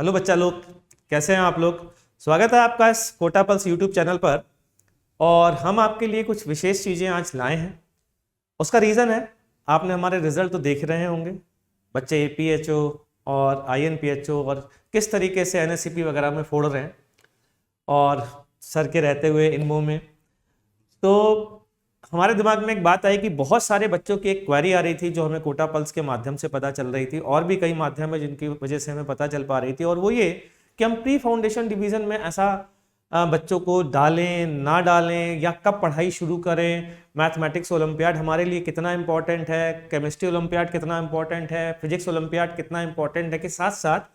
Hello बच्चा लोग, कैसे हैं आप लोग। स्वागत है आपका इस कोटा पल्स यूट्यूब चैनल पर। और हम आपके लिए कुछ विशेष चीज़ें आज लाए हैं। उसका रीज़न है, आपने हमारे रिजल्ट तो देख रहे होंगे, बच्चे APHO और INPHO और किस तरीके से NSCP वगैरह में फोड़ रहे हैं और सर के रहते हुए इनमो में। तो हमारे दिमाग में एक बात आई कि बहुत सारे बच्चों की एक क्वेरी आ रही थी जो हमें कोटा पल्स के माध्यम से पता चल रही थी, और भी कई माध्यम है जिनकी वजह से हमें पता चल पा रही थी। और वो ये कि हम प्री फाउंडेशन डिवीजन में ऐसा बच्चों को डालें ना डालें, या कब पढ़ाई शुरू करें। मैथमेटिक्स ओलंपियाड हमारे लिए कितना इंपॉर्टेंट है, केमिस्ट्री ओलंपियाड कितना इंपॉर्टेंट है, फिजिक्स ओलंपियाड कितना इंपॉर्टेंट है, कि साथ साथ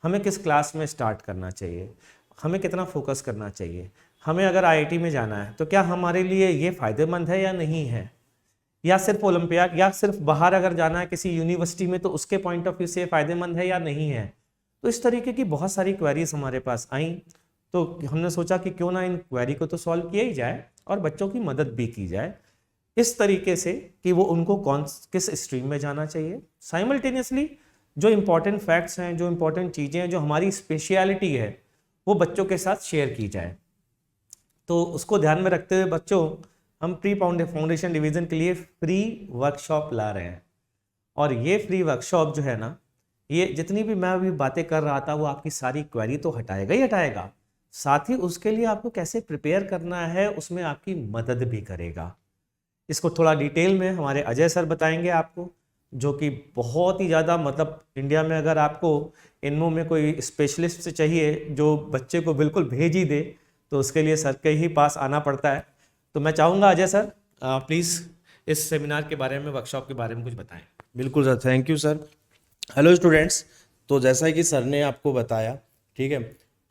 हमें किस क्लास में स्टार्ट करना चाहिए, हमें कितना फोकस करना चाहिए। हमें अगर IIT में जाना है तो क्या हमारे लिए ये फ़ायदेमंद है या नहीं है, या सिर्फ ओलंपियाड या सिर्फ बाहर अगर जाना है किसी यूनिवर्सिटी में तो उसके पॉइंट ऑफ व्यू से फ़ायदेमंद है या नहीं है। तो इस तरीके की बहुत सारी क्वेरीज हमारे पास आई, तो हमने सोचा कि क्यों ना इन क्वेरी को तो सॉल्व किया ही जाए और बच्चों की मदद भी की जाए इस तरीके से कि वो उनको किस स्ट्रीम में जाना चाहिए। साइमल्टेनियसली जो इम्पोर्टेंट फैक्ट्स हैं, जो इम्पोर्टेंट चीज़ें हैं, जो हमारी स्पेशलिटी है, वो बच्चों के साथ शेयर की जाए। तो उसको ध्यान में रखते हुए बच्चों, हम प्री फाउंडेशन डिवीज़न के लिए फ्री वर्कशॉप ला रहे हैं। और ये फ्री वर्कशॉप जो है ना, ये जितनी भी मैं अभी बातें कर रहा था वो आपकी सारी क्वेरी तो हटाएगा ही हटाएगा, साथ ही उसके लिए आपको कैसे प्रिपेयर करना है उसमें आपकी मदद भी करेगा। इसको थोड़ा डिटेल में हमारे अजय सर बताएंगे आपको, जो कि बहुत ही ज़्यादा, मतलब इंडिया में अगर आपको इनमो में कोई स्पेशलिस्ट चाहिए जो बच्चे को बिल्कुल भेज ही दे तो उसके लिए सर के ही पास आना पड़ता है। तो मैं चाहूँगा अजय सर प्लीज़ इस सेमिनार के बारे में, वर्कशॉप के बारे में कुछ बताएं। बिल्कुल sir, thank you sir. Hello students, तो जैसा कि सर ने आपको बताया, ठीक है,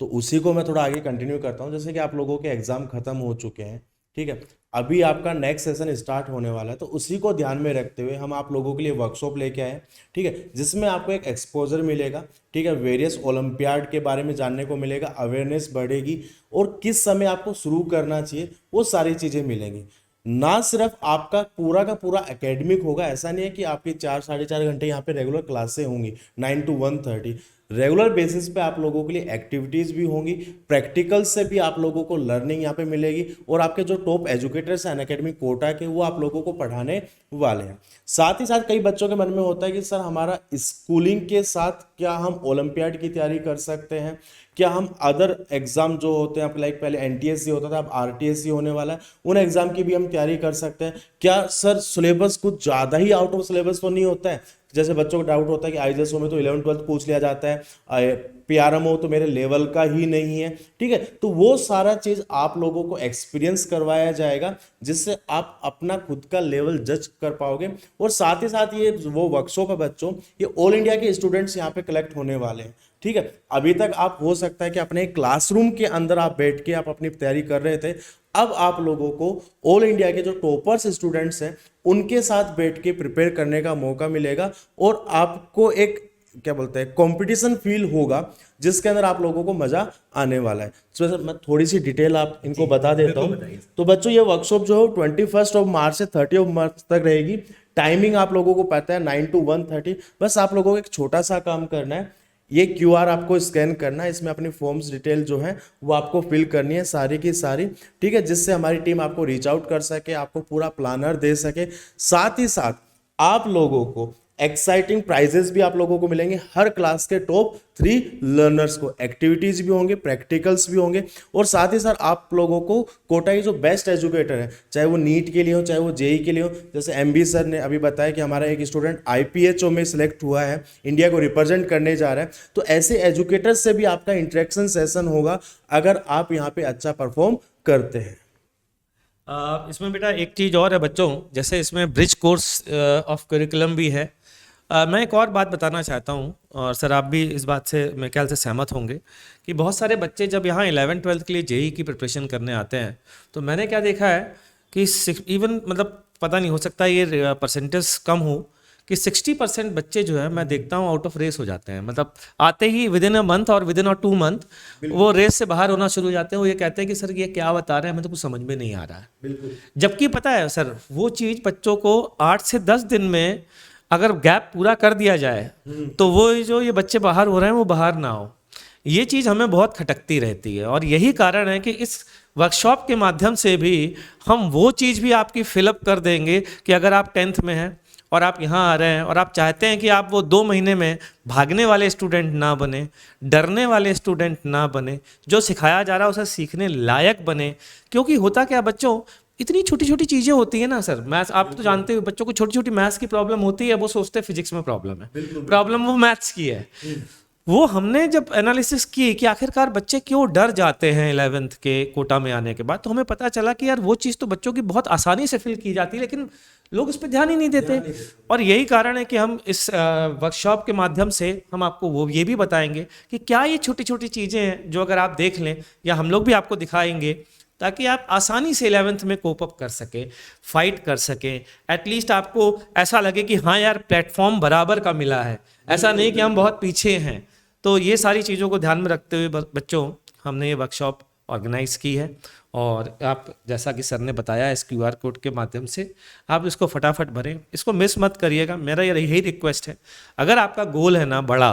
तो उसी को मैं थोड़ा आगे कंटिन्यू करता हूँ। जैसे कि आप लोगों के एग्जाम खत्म हो चुके हैं, ठीक है, अभी आपका नेक्स्ट सेशन स्टार्ट होने वाला है, तो उसी को ध्यान में रखते हुए हम आप लोगों के लिए वर्कशॉप लेके आए, ठीक है, जिसमें आपको एक एक्सपोजर मिलेगा, ठीक है, वेरियस ओलंपियाड के बारे में जानने को मिलेगा, अवेयरनेस बढ़ेगी और किस समय आपको शुरू करना चाहिए वो सारी चीज़ें मिलेंगी। ना सिर्फ आपका पूरा का पूरा एकेडमिक होगा, ऐसा नहीं है कि आपकी 4-4.5 घंटे यहाँ पे रेगुलर क्लासें होंगी 9 to 1:30। रेगुलर बेसिस पे आप लोगों के लिए एक्टिविटीज़ भी होंगी, प्रैक्टिकल से भी आप लोगों को लर्निंग यहाँ पे मिलेगी, और आपके जो टॉप एजुकेटर्स हैं अनअकैडमिक कोटा के, वो आप लोगों को पढ़ाने वाले हैं। साथ ही साथ कई बच्चों के मन में होता है कि सर हमारा स्कूलिंग के साथ क्या हम ओलंपियाड की तैयारी कर सकते हैं, क्या हम अदर एग्जाम जो होते हैं, लाइक पहले NTSC होता था, अब RTSC होने वाला है, उन एग्जाम की भी हम तैयारी कर सकते हैं क्या। सर सिलेबस कुछ ज़्यादा ही आउट ऑफ सिलेबस तो नहीं होता है। जैसे बच्चों को डाउट होता है कि IJSO में तो 11th-12th पूछ लिया जाता है, PRMO तो मेरे लेवल का ही नहीं है, ठीक है, तो वो सारा चीज़ आप लोगों को एक्सपीरियंस करवाया जाएगा, जिससे आप अपना खुद का लेवल जज कर पाओगे। और साथ ही साथ ये वो वर्कशॉप है बच्चों, ये ऑल इंडिया के स्टूडेंट्स यहाँ पे कलेक्ट होने वाले हैं, ठीक है। अभी तक आप हो सकता है कि अपने क्लासरूम के अंदर आप बैठ के आप अपनी तैयारी कर रहे थे, अब आप लोगों को ऑल इंडिया के जो टॉपर्स स्टूडेंट्स हैं उनके साथ बैठ के प्रिपेयर करने का मौका मिलेगा, और आपको एक क्या बोलते हैं कंपटीशन फील होगा, जिसके अंदर आप लोगों को मजा आने वाला है। सो मैं थोड़ी सी डिटेल आप इनको बता देता हूँ। तो बच्चों, ये वर्कशॉप जो है 21 मार्च से 30 मार्च तक रहेगी। टाइमिंग आप लोगों को पता है 9 to 1:30। बस आप लोगों को एक छोटा सा काम करना है, ये QR आपको स्कैन करना है, इसमें अपनी फॉर्म्स डिटेल जो है वो आपको फिल करनी है सारी की सारी, ठीक है, जिससे हमारी टीम आपको रीच आउट कर सके, आपको पूरा प्लानर दे सके। साथ ही साथ आप लोगों को एक्साइटिंग प्राइजेस भी आप लोगों को मिलेंगे, हर क्लास के टॉप 3 लर्नर्स को एक्टिविटीज भी होंगे, प्रैक्टिकल्स भी होंगे, और साथ ही साथ आप लोगों को कोटा की जो बेस्ट एजुकेटर है, चाहे वो नीट के लिए हो चाहे वो JEE के लिए हो, जैसे MB सर ने अभी बताया कि हमारा एक स्टूडेंट IPHO में सिलेक्ट हुआ है, इंडिया को रिप्रेजेंट करने जा रहा है, तो ऐसे एजुकेटर्स से भी आपका इंटरेक्शन सेशन होगा अगर आप यहाँ पे अच्छा परफॉर्म करते हैं। इसमें बेटा एक चीज़ और है बच्चों, जैसे इसमें ब्रिज कोर्स ऑफ करिकुलम भी है। मैं एक और बात बताना चाहता हूँ, और सर आप भी इस बात से मेरे ख्याल से सहमत होंगे, कि बहुत सारे बच्चे जब यहाँ 11th-12th के लिए JEE की प्रिपरेशन करने आते हैं, तो मैंने क्या देखा है कि इवन, मतलब पता नहीं, हो सकता है ये परसेंटेज कम हो, कि 60% बच्चे जो है मैं देखता हूँ आउट ऑफ रेस हो जाते हैं। मतलब आते ही विदिन अ मंथ और विदिन अ 2 मंथ वो रेस से बाहर होना शुरू हो जाते हैं। वो ये कहते हैं कि सर ये क्या बता रहे हैं, हमें तो कुछ समझ में नहीं आ रहा है। बिल्कुल। जबकि पता है सर, वो चीज़ बच्चों को 8 से 10 दिन में अगर गैप पूरा कर दिया जाए तो वो जो ये बच्चे बाहर हो रहे हैं वो बाहर ना हो। ये चीज़ हमें बहुत खटकती रहती है, और यही कारण है कि इस वर्कशॉप के माध्यम से भी हम वो चीज़ भी आपकी फिलअप कर देंगे कि अगर आप 10th में हैं और आप यहाँ आ रहे हैं और आप चाहते हैं कि आप वो 2 महीने में भागने वाले स्टूडेंट ना बने, डरने वाले स्टूडेंट ना बने, जो सिखाया जा रहा है उसे सीखने लायक बने। क्योंकि होता क्या बच्चों, इतनी छोटी छोटी चीज़ें होती है ना सर, मैथ्स आप तो जानते हो, बच्चों को छोटी छोटी मैथ्स की प्रॉब्लम होती है, वो सोचते हैं फिजिक्स में प्रॉब्लम है, प्रॉब्लम वो मैथ्स की है। वो हमने जब एनालिसिस की कि आखिरकार बच्चे क्यों डर जाते हैं 11th के कोटा में आने के बाद, तो हमें पता चला कि यार वो चीज़ तो बच्चों की बहुत आसानी से फिल की जाती है, लेकिन लोग उस पर ध्यान ही नहीं देते। और यही कारण है कि हम इस वर्कशॉप के माध्यम से हम आपको वो ये भी बताएंगे कि क्या ये छोटी छोटी चीज़ें हैं जो अगर आप देख लें, या हम लोग भी आपको दिखाएंगे, ताकि आप आसानी से 11th में कोप अप कर सकें, फाइट कर सकें। एटलीस्ट आपको ऐसा लगे कि हाँ यार प्लेटफॉर्म बराबर का मिला है, ऐसा नहीं कि हम बहुत पीछे हैं। तो ये सारी चीज़ों को ध्यान में रखते हुए बच्चों हमने ये वर्कशॉप ऑर्गेनाइज की है। और आप जैसा कि सर ने बताया इस QR कोड के माध्यम से आप इसको फटाफट भरें, इसको मिस मत करिएगा, मेरा यही रिक्वेस्ट है। अगर आपका गोल है ना बड़ा,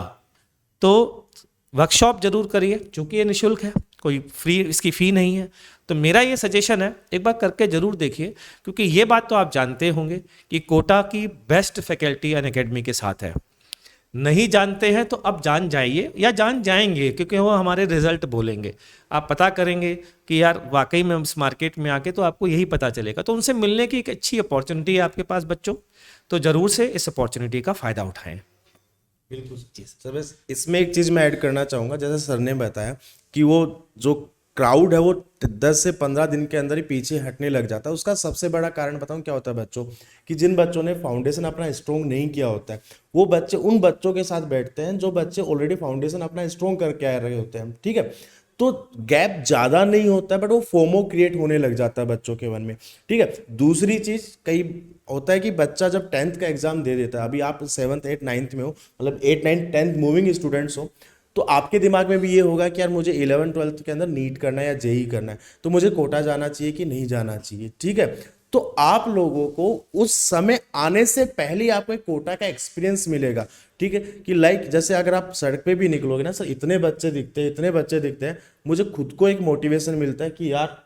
तो वर्कशॉप जरूर करिए, चूँकि ये निःशुल्क है, कोई फ्री इसकी फ़ी नहीं है। तो मेरा ये सजेशन है, एक बार करके ज़रूर देखिए, क्योंकि ये बात तो आप जानते होंगे कि कोटा की बेस्ट फैकल्टी अनअकैडमी के साथ है। नहीं जानते हैं तो अब जान जाइए या जान जाएंगे, क्योंकि वो हमारे रिजल्ट बोलेंगे। आप पता करेंगे कि यार वाकई में इस मार्केट में आके तो आपको यही पता चलेगा। तो उनसे मिलने की एक अच्छी अपॉर्चुनिटी है आपके पास बच्चों, तो ज़रूर से इस अपॉर्चुनिटी का फ़ायदा उठाएं। बिल्कुल सर। बस इसमें एक चीज़ मैं ऐड करना चाहूँगा, जैसे सर ने बताया कि वो जो क्राउड है वो 10 से 15 दिन के अंदर ही पीछे हटने लग जाता है। उसका सबसे बड़ा कारण बताऊं क्या होता है बच्चों, कि जिन बच्चों ने फाउंडेशन अपना स्ट्रॉन्ग नहीं किया होता है, वो बच्चे उन बच्चों के साथ बैठते हैं जो बच्चे ऑलरेडी फाउंडेशन अपना स्ट्रॉन्ग करके आ रहे होते हैं, ठीक है। तो गैप ज़्यादा नहीं होता है, बट वो फोमो क्रिएट होने लग जाता है बच्चों के मन में, ठीक है। दूसरी चीज़, कई होता है कि बच्चा जब 10th का एग्जाम दे देता है, अभी आप 7th 8th 9th में हो, मतलब 8 9 10th मूविंग स्टूडेंट्स हो, तो आपके दिमाग में भी ये होगा कि यार मुझे 11 12th के अंदर नीट करना है या जेई करना है, तो मुझे कोटा जाना चाहिए कि नहीं जाना चाहिए, ठीक है। तो आप लोगों को उस समय आने से पहले ही आपको एक कोटा का एक्सपीरियंस मिलेगा, ठीक है। कि लाइक जैसे अगर आप सड़क पे भी निकलोगे ना सर, इतने बच्चे दिखते हैं, इतने बच्चे दिखते हैं, मुझे खुद को एक मोटिवेशन मिलता है कि यार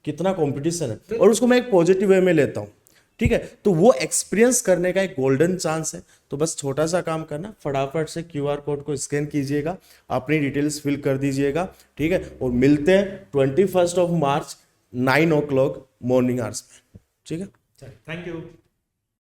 कितना कंपटीशन है, और उसको मैं एक पॉजिटिव वे में लेता हूँ, ठीक है। तो वो एक्सपीरियंस करने का एक गोल्डन चांस है। तो बस छोटा सा काम करना, फटाफट से QR कोड को स्कैन कीजिएगा, अपनी डिटेल्स फिल कर दीजिएगा, ठीक है। और मिलते हैं 21 मार्च 9 o'clock मॉर्निंग आवर्स में, ठीक है। Thank you.